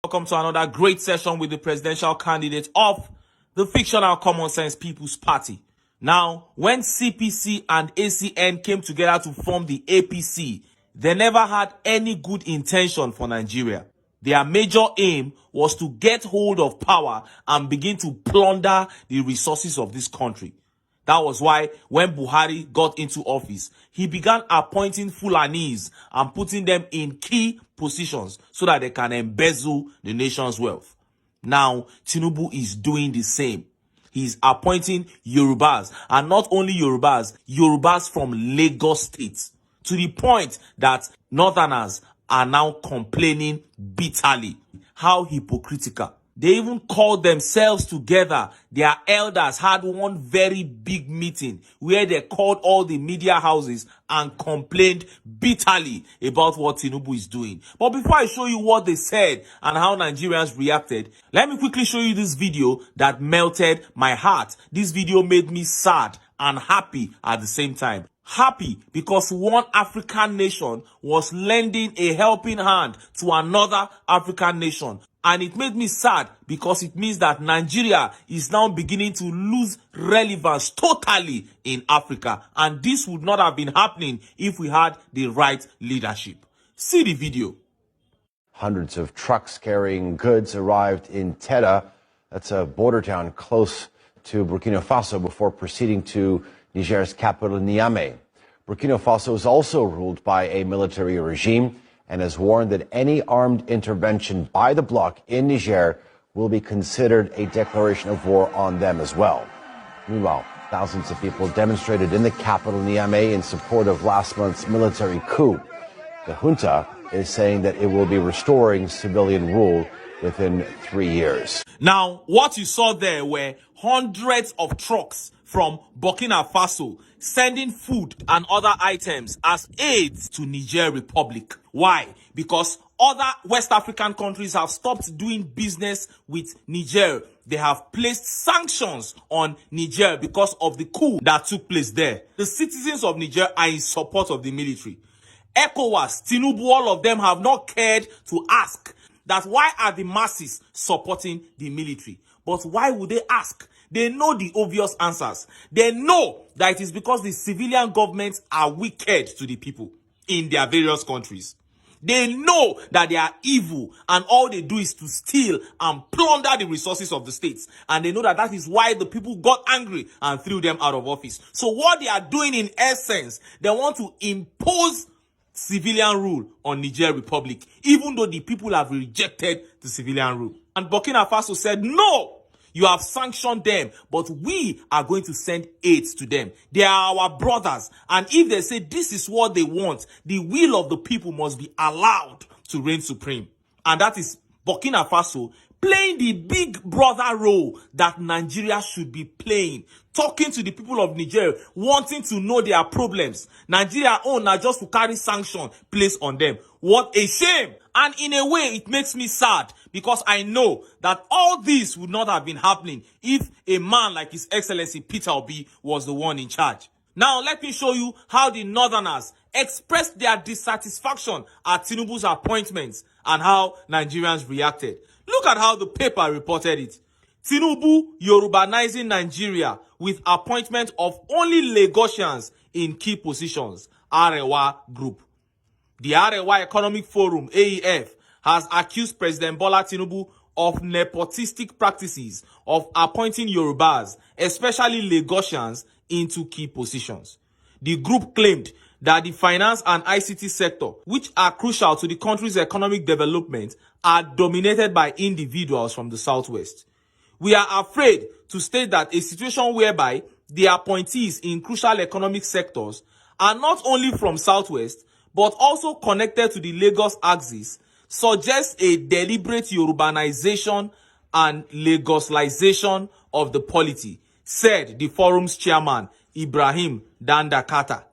Welcome to another great session with the presidential candidate of the fictional Common Sense People's Party. Now, when CPC and ACN came together to form the APC, they never had any good intention for Nigeria. Their major aim was to get hold of power and begin to plunder the resources of this country. That was why when Buhari got into office, he began appointing Fulanis and putting them in key positions so that they can embezzle the nation's wealth. Now, Tinubu is doing the same. He's appointing Yorubas, and not only Yorubas from Lagos State, to the point that Northerners are now complaining bitterly. How hypocritical. They even called themselves together. Their elders had one very big meeting where they called all the media houses and complained bitterly about what Tinubu is doing. But before I show you what they said and how Nigerians reacted, let me quickly show you this video that melted my heart. This video made me sad and happy at the same time. Happy because one African nation was lending a helping hand to another African nation. And it made me sad because it means that Nigeria is now beginning to lose relevance totally in Africa. And this would not have been happening if we had the right leadership. See the video. Hundreds of trucks carrying goods arrived in Tera, that's a border town close to Burkina Faso, before proceeding to Niger's capital, Niamey. Burkina Faso is also ruled by a military regime and has warned that any armed intervention by the bloc in Niger will be considered a declaration of war on them as well. Meanwhile, thousands of people demonstrated in the capital, Niamey, in support of last month's military coup. The junta is saying that it will be restoring civilian rule within 3 years. Now, what you saw there were hundreds of trucks from Burkina Faso sending food and other items as aids to Niger Republic. Why? Because other West African countries have stopped doing business with Niger. They have placed sanctions on Niger because of the coup that took place there. The citizens of Niger are in support of the military. ECOWAS, Tinubu, all of them have not cared to ask that why are the masses supporting the military? But why would they ask? They know the obvious answers. They know that it is because the civilian governments are wicked to the people in their various countries. They know that they are evil and all they do is to steal and plunder the resources of the states. And they know that that is why the people got angry and threw them out of office. So what they are doing in essence, they want to impose civilian rule on Niger Republic, even though the people have rejected the civilian rule. And Burkina Faso said, no, you have sanctioned them, but we are going to send aids to them. They are our brothers. And if they say this is what they want, the will of the people must be allowed to reign supreme. And that is Burkina Faso playing the big brother role that Nigeria should be playing. Talking to the people of Niger, wanting to know their problems. Nigeria own now just to carry sanction placed on them. What a shame. And in a way, it makes me sad because I know that all this would not have been happening if a man like His Excellency Peter Obi was the one in charge. Now, let me show you how the Northerners expressed their dissatisfaction at Tinubu's appointments and how Nigerians reacted. Look at how the paper reported it. Tinubu Yorubanizing Nigeria with appointment of only Lagosians in key positions. Arewa Group. The Arewa Economic Forum, AEF, has accused President Bola Tinubu of nepotistic practices of appointing Yorubas, especially Lagosians, into key positions. The group claimed that the finance and ICT sector, which are crucial to the country's economic development, are dominated by individuals from the Southwest. We are afraid to state that a situation whereby the appointees in crucial economic sectors are not only from Southwest, but also connected to the Lagos axis, suggests a deliberate Yorubanization and Lagosization of the polity, said the forum's chairman, Ibrahim Dandakata.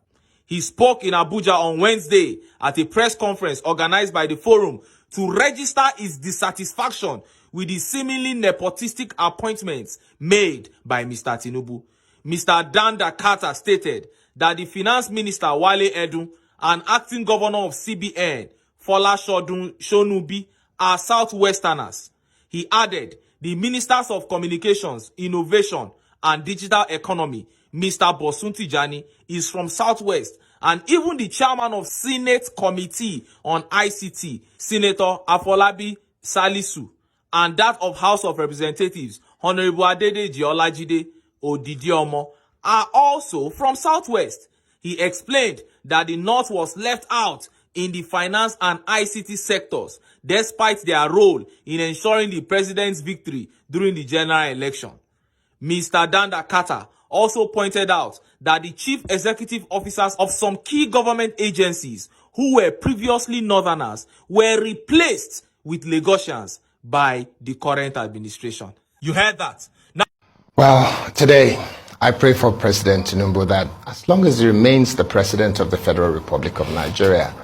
He spoke in Abuja on Wednesday at a press conference organized by the forum to register his dissatisfaction with the seemingly nepotistic appointments made by Mr. Tinubu. Mr. Dandakata stated that the finance minister Wale Edun and acting governor of CBN Fola Shonubi are Southwesterners. He added, the Ministers of Communications, Innovation, and Digital Economy, Mr. Bosun Tijani, is from Southwest, and even the chairman of Senate Committee on ICT, Senator Afolabi Salisu, and that of House of Representatives, Honorable Adedeji Olajide Odidiomo, are also from Southwest. He explained that the North was left out in the finance and ICT sectors, despite their role in ensuring the president's victory during the general election. Mr. Danda Carter also pointed out that the chief executive officers of some key government agencies who were previously Northerners were replaced with Lagosians by the current administration. You heard that. Now, well, today I pray for President Tinubu that as long as he remains the president of the Federal Republic of Nigeria,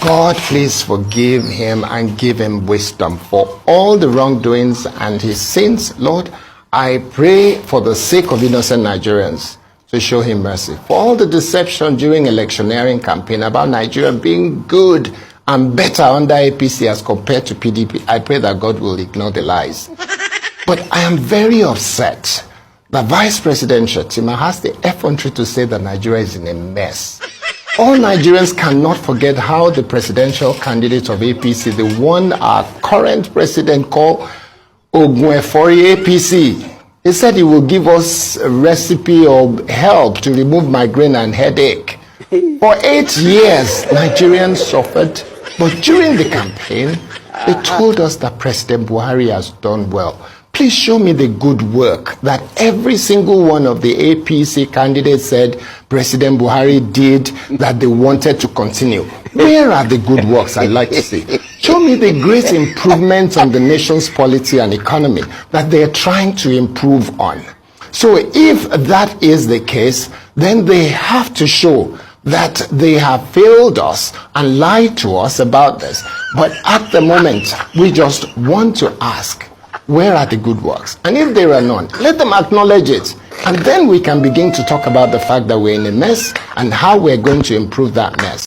God, please forgive him and give him wisdom for all the wrongdoings and his sins. Lord, I pray for the sake of innocent Nigerians to show him mercy. For all the deception during electioneering campaign about Nigeria being good and better under APC as compared to PDP, I pray that God will ignore the lies. But I am very upset that Vice President Shettima has the effrontery to say that Nigeria is in a mess. All Nigerians cannot forget how the presidential candidate of APC, the one our current president called Ogunefori APC, he said he will give us a recipe or help to remove migraine and headache. For 8 years, Nigerians suffered, but during the campaign, they told us that President Buhari has done well. Please show me the good work that every single one of the APC candidates said President Buhari did that they wanted to continue. Where are the good works I'd like to see? Show me the great improvements on the nation's polity and economy that they're trying to improve on. So if that is the case, then they have to show that they have failed us and lied to us about this. But at the moment, we just want to ask, where are the good works? And if there are none, let them acknowledge it. And then we can begin to talk about the fact that we're in a mess and how we're going to improve that mess.